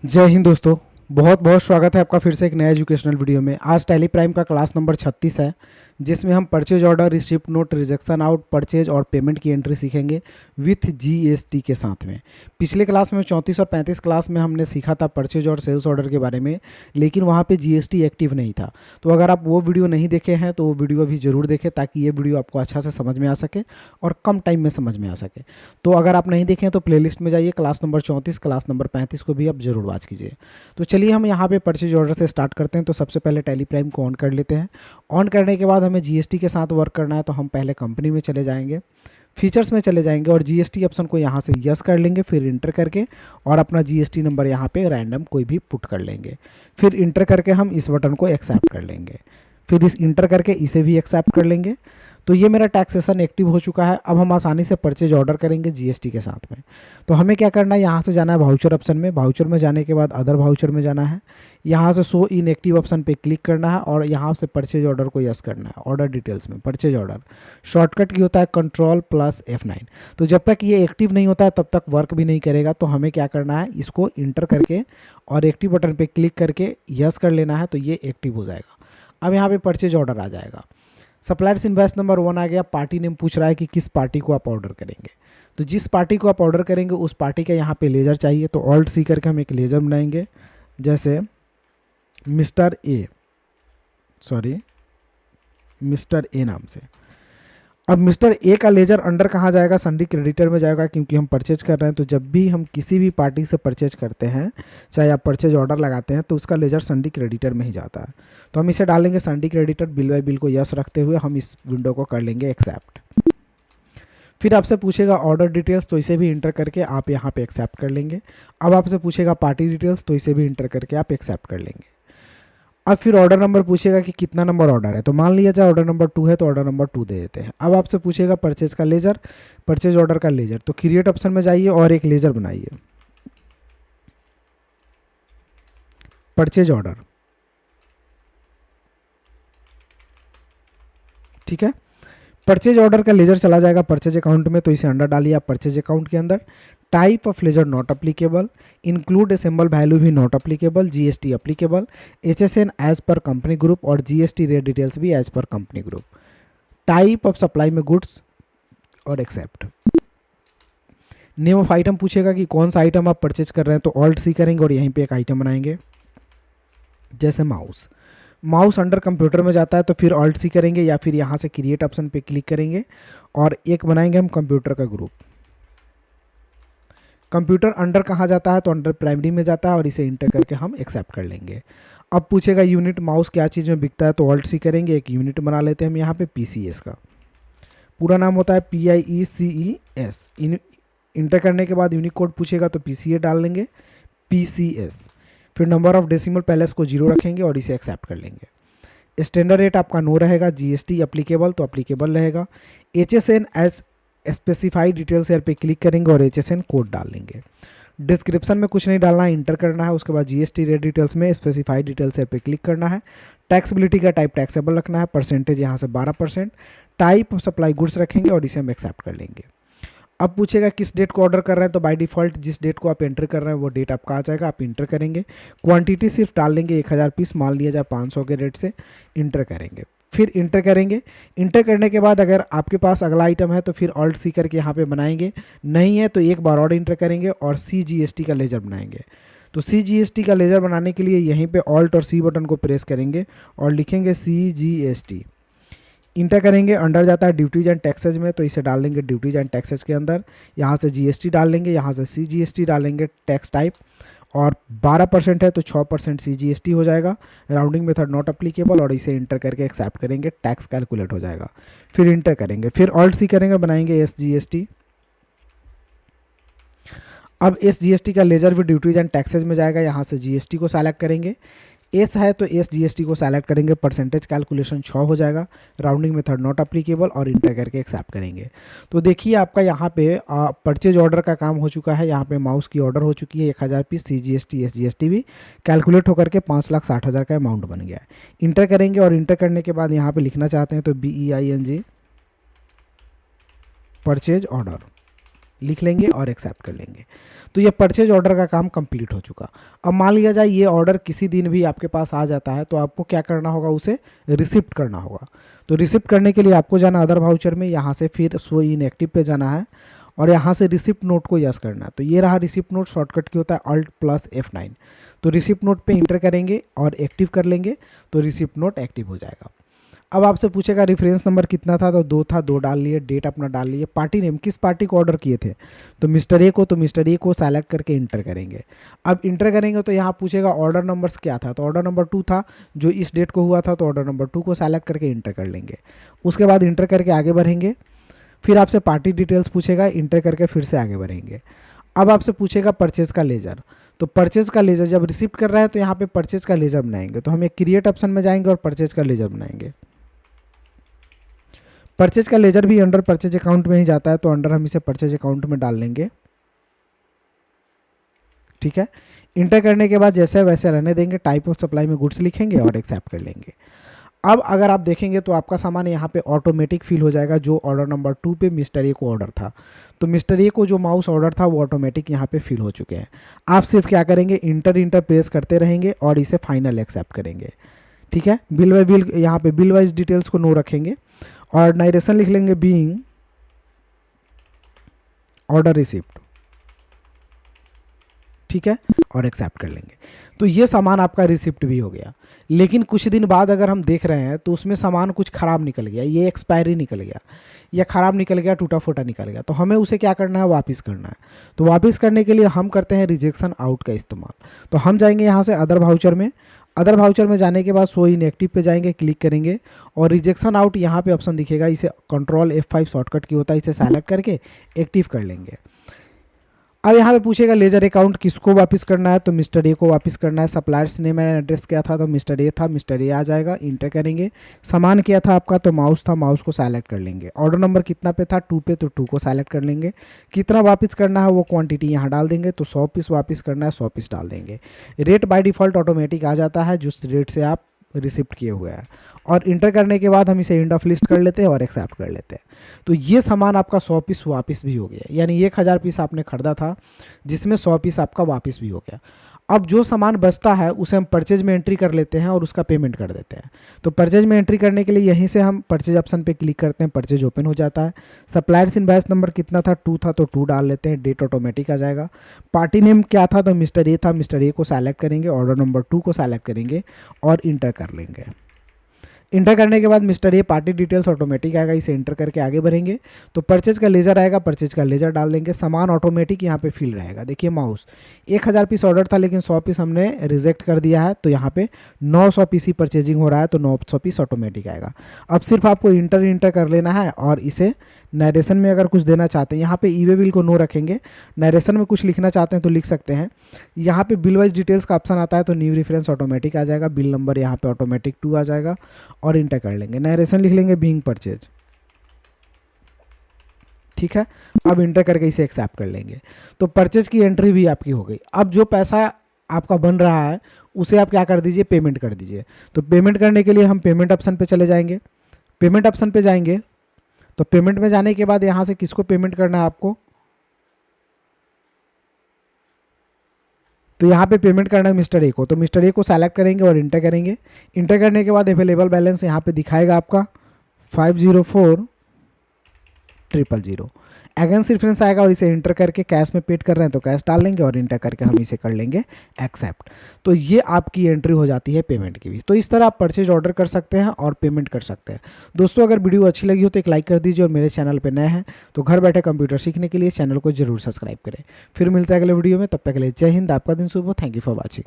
जय हिंद दोस्तों। बहुत बहुत स्वागत है आपका फिर से एक नया एजुकेशनल वीडियो में। आज टैली प्राइम का क्लास नंबर 36 है, जिसमें हम purchase order, receipt note, rejection out, purchase और पेमेंट की एंट्री सीखेंगे विथ जीएसटी के साथ में। पिछले क्लास में 34 और 35 क्लास में हमने सीखा था परचेज और सेल्स ऑर्डर के बारे में, लेकिन वहाँ पे जीएसटी एक्टिव नहीं था। तो अगर आप वो वीडियो नहीं देखे हैं तो वो वीडियो अभी ज़रूर देखें, ताकि ये वीडियो आपको अच्छा से समझ में आ सके और कम टाइम में समझ में आ सके। तो अगर आप नहीं देखें तो प्लेलिस्ट में जाइए, क्लास नंबर 34, क्लास नंबर 35 को भी आप ज़रूर वॉच कीजिए। तो चलिए हम यहाँ पे परचेज ऑर्डर से स्टार्ट करते हैं। तो सबसे पहले टैली प्राइम को ऑन कर लेते हैं। ऑन करने के बाद हमें जीएसटी के साथ वर्क करना है, तो हम पहले कंपनी में चले जाएंगे, फीचर्स में चले जाएंगे और जीएसटी ऑप्शन को यहाँ से यस कर लेंगे, फिर इंटर करके और अपना जीएसटी नंबर यहाँ पे रैंडम कोई भी पुट कर लेंगे। फिर इंटर करके हम इस बटन को एक्सेप्ट कर लेंगे, फिर इस इंटर करके इसे भी एक्सेप्ट कर लेंगे। तो ये मेरा टैक्सेशन एक्टिव हो चुका है। अब हम आसानी से परचेज ऑर्डर करेंगे जीएसटी के साथ में। तो हमें क्या करना है, यहाँ से जाना है वाउचर ऑप्शन में। वाउचर में जाने के बाद अदर वाउचर में जाना है, यहाँ से शो इन एक्टिव ऑप्शन पे क्लिक करना है और यहाँ से परचेज ऑर्डर को यस करना है। ऑर्डर डिटेल्स में परचेज ऑर्डर शॉर्टकट की होता है Ctrl+F9। तो जब तक ये एक्टिव नहीं होता है तब तक वर्क भी नहीं करेगा। तो हमें क्या करना है, इसको इंटर करके और एक्टिव बटन पर क्लिक करके यस कर लेना है, तो ये एक्टिव हो जाएगा। अब यहाँ पे परचेज ऑर्डर आ जाएगा। सप्लायर्स इनवॉइस नंबर 1 आ गया। पार्टी नेम पूछ रहा है कि किस पार्टी को आप ऑर्डर करेंगे। तो जिस पार्टी को आप ऑर्डर करेंगे उस पार्टी का यहाँ पे लेजर चाहिए। तो ऑल्ट सी करके हम एक लेजर बनाएंगे, जैसे मिस्टर ए नाम से। अब मिस्टर ए का लेजर अंडर कहाँ जाएगा, सन्डी क्रेडिटर में जाएगा, क्योंकि हम परचेज कर रहे हैं। तो जब भी हम किसी भी पार्टी से परचेज करते हैं, चाहे आप परचेज ऑर्डर लगाते हैं, तो उसका लेजर सन्डी क्रेडिटर में ही जाता है। तो हम इसे डालेंगे सन्डी क्रेडिटर। बिल बाय बिल को यस रखते हुए हम इस विंडो को कर लेंगे एक्सेप्ट। फिर आपसे पूछेगा ऑर्डर डिटेल्स, तो इसे भी इंटर करके आप यहाँ पे एक्सेप्ट कर लेंगे। अब आपसे पूछेगा पार्टी डिटेल्स, तो इसे भी इंटर करके आप एक्सेप्ट कर लेंगे। अब फिर ऑर्डर नंबर पूछेगा कि कितना नंबर ऑर्डर है। तो मान लिया जाए ऑर्डर नंबर 2 है, तो ऑर्डर नंबर 2 दे देते हैं। अब आपसे पूछेगा परचेज का लेजर, परचेज ऑर्डर का लेजर। तो क्रिएट ऑप्शन में जाइए और एक लेजर बनाइए, परचेज ऑर्डर। ठीक है, परचेज ऑर्डर का लेजर चला जाएगा परचेज अकाउंट में। तो इसे अंडर डालिए आप परचेज अकाउंट के अंदर। Type of ledger not applicable, include a symbol value भी not applicable, GST applicable, HSN as per company group और जीएसटी रेट डिटेल्स भी as per company group. Type of supply में goods और except. Name of item पूछेगा कि कौन सा item आप परचेज कर रहे हैं। तो ऑल्ट सी करेंगे और यहीं पे एक आइटम बनाएंगे, जैसे माउस। माउस अंडर कंप्यूटर में जाता है, तो फिर ऑल्ट सी करेंगे या फिर यहाँ से क्रिएट ऑप्शन पे क्लिक करेंगे और एक बनाएंगे हम कंप्यूटर का ग्रुप। कंप्यूटर अंडर कहाँ जाता है, तो अंडर प्राइमरी में जाता है और इसे इंटर करके हम एक्सेप्ट कर लेंगे। अब पूछेगा यूनिट माउस क्या चीज़ में बिकता है। तो ऑल्ट सी करेंगे, एक यूनिट बना लेते हैं हम यहाँ पे PCS का। पूरा नाम होता है PIECES। इंटर करने के बाद यूनिक कोड पूछेगा तो PCA डाल लेंगे, PCS। फिर नंबर ऑफ डेसिमल पहले को 0 रखेंगे और इसे एक्सेप्ट कर लेंगे। स्टैंडर्ड रेट आपका नो रहेगा। जीएसटी अप्लीकेबल तो अप्लीकेबल रहेगा। HSN एज स्पेसिफाइड डिटेल्स पे क्लिक करेंगे और HSN कोड डाल लेंगे। डिस्क्रिप्शन में कुछ नहीं डालना है, इंटर करना है। उसके बाद जीएसटी रेट डिटेल्स में स्पेसिफाइड डिटेल्स पे क्लिक करना है। टैक्सबिलिटी का टाइप टैक्सेबल रखना है, परसेंटेज यहाँ से 12%। टाइप ऑफ सप्लाई गुड्स रखेंगे और इसे हम एक्सेप्ट कर लेंगे। अब पूछेगा किस डेट को ऑर्डर कर रहे हैं। तो बाय डिफ़ॉल्ट जिस डेट को आप एंटर कर रहे हैं वो डेट आपका आ जाएगा, आप इंटर करेंगे। क्वांटिटी सिर्फ डाल लेंगे 1000 पीस, मान लिया जाए 500 के रेट से। इंटर करेंगे, फिर इंटर करेंगे। इंटर करने के बाद अगर आपके पास अगला आइटम है तो फिर ऑल्ट सी करके यहाँ पे बनाएंगे, नहीं है तो एक बार और इंटर करेंगे और CGST का लेजर बनाएंगे। तो CGST का लेजर बनाने के लिए यहीं पे ऑल्ट और सी बटन को प्रेस करेंगे और लिखेंगे CGST। इंटर करेंगे, अंडर जाता है ड्यूटीज एंड टैक्सेज में, तो इसे डाल लेंगे ड्यूटीज एंड टैक्सेज के अंदर। यहाँ से GST डाल लेंगे, यहाँ से CGST डालेंगे, टैक्स टाइप। और 12% है तो 6% CGST हो जाएगा। राउंडिंग मेथड नॉट अप्लीकेबल और इसे इंटर करके एक्सेप्ट करेंगे, टैक्स कैलकुलेट हो जाएगा। फिर इंटर करेंगे, फिर ऑल्ट सी करेंगे, बनाएंगे SGST। अब SGST का लेजर भी ड्यूटीज एंड टैक्सेज में जाएगा। यहाँ से GST को सेलेक्ट करेंगे, एस है तो SGST को सेलेक्ट करेंगे, परसेंटेज कैलकुलेशन 6 हो जाएगा। राउंडिंग मेथड नॉट अप्लीकेबल और इंटर करके एक्सेप्ट करेंगे। तो देखिए आपका यहाँ पे परचेज ऑर्डर का काम हो चुका है। यहाँ पे माउस की ऑर्डर हो चुकी है 1000 पीस। CGST SGST भी कैलकुलेट होकर के 5,60,000 का अमाउंट बन गया है। इंटर करेंगे और इंटर करने के बाद यहाँ पे लिखना चाहते हैं तो BEING परचेज ऑर्डर लिख लेंगे और एक्सेप्ट कर लेंगे। तो ये परचेज ऑर्डर का काम कंप्लीट हो चुका। अब मान लिया जाए ये ऑर्डर किसी दिन भी आपके पास आ जाता है तो आपको क्या करना होगा, उसे रिसिप्ट करना होगा। तो रिसिप्ट करने के लिए आपको जाना अदर वाउचर में, यहाँ से फिर शो इन एक्टिव पे जाना है और यहाँ से रिसिप्ट नोट को यस करना है। तो ये रहा रिसिप्ट नोट, शॉर्टकट की होता है Alt + F9। तो रिसिप्ट नोट पे इंटर करेंगे और एक्टिव कर लेंगे तो रिसिप्ट नोट एक्टिव हो जाएगा। अब आपसे पूछेगा रेफरेंस नंबर कितना था, तो 2 था, 2 डाल लिए, डेट अपना डाल लिए, पार्टी नेम किस पार्टी को ऑर्डर किए थे तो मिस्टर ए को, तो मिस्टर ए को सेलेक्ट करके इंटर करेंगे। अब इंटर करेंगे तो यहाँ पूछेगा ऑर्डर नंबर्स क्या था, तो ऑर्डर नंबर 2 था जो इस डेट को हुआ था, तो ऑर्डर नंबर 2 को सेलेक्ट करके इंटर कर लेंगे। उसके बाद इंटर करके आगे बढ़ेंगे, फिर आपसे पार्टी डिटेल्स पूछेगा, इंटर करके फिर से आगे बढ़ेंगे। अब आपसे पूछेगा परचेज का लेजर, तो परचेज का लेजर जब रिसिप्ट कर रहे हैं तो यहाँ पे परचेज का लेजर बनाएंगे। तो हम एक क्रिएट ऑप्शन में जाएंगे और परचेज का लेजर बनाएंगे। परचेज का लेजर भी अंडर परचेज अकाउंट में ही जाता है, तो अंडर हम इसे परचेज अकाउंट में डाल लेंगे। ठीक है, इंटर करने के बाद जैसे वैसे रहने देंगे, टाइप ऑफ सप्लाई में गुड्स लिखेंगे और एक्सेप्ट कर लेंगे। अब अगर आप देखेंगे तो आपका सामान यहाँ पे ऑटोमेटिक फिल हो जाएगा, जो ऑर्डर नंबर 2 पे मिस्टर ए को ऑर्डर था। तो मिस्टर ए को जो माउस ऑर्डर था वो ऑटोमेटिक यहाँ पे फिल हो चुके हैं। आप सिर्फ क्या करेंगे, इंटर प्रेस करते रहेंगे और इसे फाइनल एक्सेप्ट करेंगे। ठीक है, बिल बाय बिल, यहाँ पे बिल वाइज डिटेल्स को नो रखेंगे और नारेशन लिख लेंगे बीइंग ऑर्डर रिसिप्ट। ठीक है, और एक्सेप्ट कर लेंगे। तो ये सामान आपका रिसिप्ट भी हो गया। लेकिन कुछ दिन बाद अगर हम देख रहे हैं तो उसमें सामान कुछ ख़राब निकल गया, ये एक्सपायरी निकल गया या ख़राब निकल गया, टूटा फूटा निकल गया, तो हमें उसे क्या करना है, वापस करना है। तो वापस करने के लिए हम करते हैं रिजेक्शन आउट का इस्तेमाल। तो हम जाएंगे यहाँ से अदर वाउचर में, अदर वाउचर में जाने के बाद शो इन एक्टिव पे जाएंगे, क्लिक करेंगे और रिजेक्शन आउट यहाँ पे ऑप्शन दिखेगा, इसे कंट्रोल F5 शॉर्टकट की होता है, इसे सेलेक्ट करके एक्टिव कर लेंगे। अब यहाँ पे पूछेगा लेजर अकाउंट किसको वापस करना है, तो मिस्टर ए को वापस करना है। सप्लायर्स नेम एंड एड्रेस क्या था, तो मिस्टर ए था, मिस्टर ए आ जाएगा। इंटर करेंगे। सामान क्या था आपका, तो माउस था, माउस को सेलेक्ट कर लेंगे। ऑर्डर नंबर कितना पे था, 2 पे, तो 2 को सेलेक्ट कर लेंगे। कितना वापस करना है वो क्वांटिटी यहाँ डाल देंगे, तो 100 पीस वापस करना है, 100 पीस डाल देंगे। रेट बाय डिफ़ॉल्ट ऑटोमेटिक आ जाता है जिस रेट से आप रिसिप्ट किए हुए हैं। और इंटर करने के बाद हम इसे एंड ऑफ लिस्ट कर लेते हैं और एक्सेप्ट कर लेते हैं। तो ये सामान आपका 100 पीस वापस भी हो गया, यानी 1000 पीस आपने खरीदा था जिसमें 100 पीस आपका वापस भी हो गया। अब जो सामान बचता है उसे हम परचेज में एंट्री कर लेते हैं और उसका पेमेंट कर देते हैं। तो परचेज में एंट्री करने के लिए यहीं से हम परचेज ऑप्शन पे क्लिक करते हैं, परचेज ओपन हो जाता है। सप्लायर्स इनवॉइस नंबर कितना था, 2 था, तो 2 डाल लेते हैं, डेट ऑटोमेटिक आ जाएगा। पार्टी नेम क्या था, तो मिस्टर ए था, मिस्टर ए को सेलेक्ट करेंगे, ऑर्डर नंबर 2 को सेलेक्ट करेंगे और इंटर कर लेंगे। इंटर करने के बाद mister A party details automatic आएगा, इसे इंटर करके आगे बढ़ेंगे। तो परचेज का लेजर आएगा, परचेज का लेजर डाल देंगे। सामान ऑटोमेटिक यहाँ पे फिल रहेगा। देखिए माउस 1000 पीस ऑर्डर था लेकिन 100 पीस हमने रिजेक्ट कर दिया है, तो यहाँ पे 900 पीस ही परचेजिंग हो रहा है, तो 900 पीस ऑटोमेटिक आएगा। अब सिर्फ आपको इंटर कर लेना है और इसे नरेशन में अगर कुछ देना चाहते हैं, यहाँ पे ई वे बिल को नो रखेंगे। नरेशन में कुछ लिखना चाहते हैं तो लिख सकते हैं। यहाँ पे बिल वाइज डिटेल्स का ऑप्शन आता है, तो न्यू रेफरेंस ऑटोमेटिक आ जाएगा, बिल नंबर यहाँ पे ऑटोमेटिक 2 आ जाएगा और इंटर कर लेंगे। नरेशन लिख लेंगे बीइंग परचेज। ठीक है, अब इंटर करके इसे एक्सेप्ट कर लेंगे। तो परचेज की एंट्री भी आपकी हो गई। अब जो पैसा आपका बन रहा है उसे आप क्या कर दीजिए, पेमेंट कर दीजिए। तो पेमेंट करने के लिए हम पेमेंट ऑप्शन पे चले जाएंगे। पेमेंट ऑप्शन पे जाएंगे तो पेमेंट में जाने के बाद यहाँ से किसको पेमेंट करना है आपको, तो यहाँ पे पेमेंट करना है मिस्टर ए को। तो मिस्टर ए को सेलेक्ट करेंगे और इंटर करेंगे। इंटर करने के बाद अवेलेबल बैलेंस यहाँ पे दिखाएगा आपका 504000। अगेंस्ट रेफरेंस आएगा और इसे इंटर करके कैश में पेड कर रहे हैं तो कैश डाल लेंगे और इंटर करके हम इसे कर लेंगे एक्सेप्ट। तो ये आपकी एंट्री हो जाती है पेमेंट की भी। तो इस तरह आप परचेज ऑर्डर कर सकते हैं और पेमेंट कर सकते हैं। दोस्तों अगर वीडियो अच्छी लगी हो तो एक लाइक कर दीजिए और मेरे चैनल पर नए हैं तो घर बैठे कंप्यूटर सीखने के लिए चैनल को जरूर सब्सक्राइब करें। फिर मिलते हैं अगले वीडियो में, तब तक के लिए जय हिंद, आपका दिन शुभ हो। Thank you for watching.